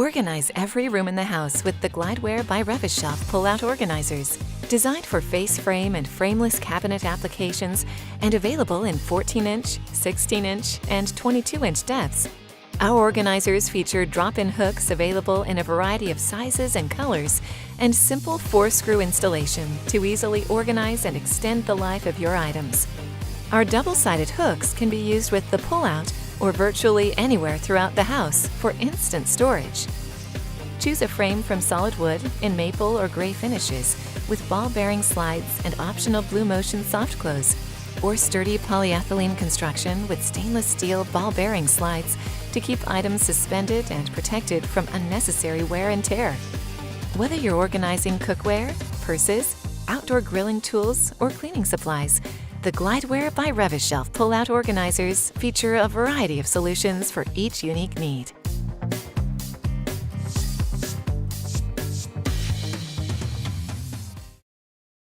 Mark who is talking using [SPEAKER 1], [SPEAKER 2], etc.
[SPEAKER 1] Organize every room in the house with the Glideware by Rev-a-Shelf pull-out organizers. Designed for face frame and frameless cabinet applications and available in 14-inch, 16-inch, and 22-inch depths. Our organizers feature drop-in hooks available in a variety of sizes and colors, and simple 4-screw installation to easily organize and extend the life of your items. Our double-sided hooks can be used with the pull-out or virtually anywhere throughout the house for instant storage. Choose a frame from solid wood in maple or gray finishes with ball-bearing slides and optional Blue Motion soft close, or sturdy polyethylene construction with stainless steel ball-bearing slides to keep items suspended and protected from unnecessary wear and tear. Whether you're organizing cookware, purses, outdoor grilling tools, or cleaning supplies, the Glideware by Rev-a-Shelf pull-out organizers feature a variety of solutions for each unique need.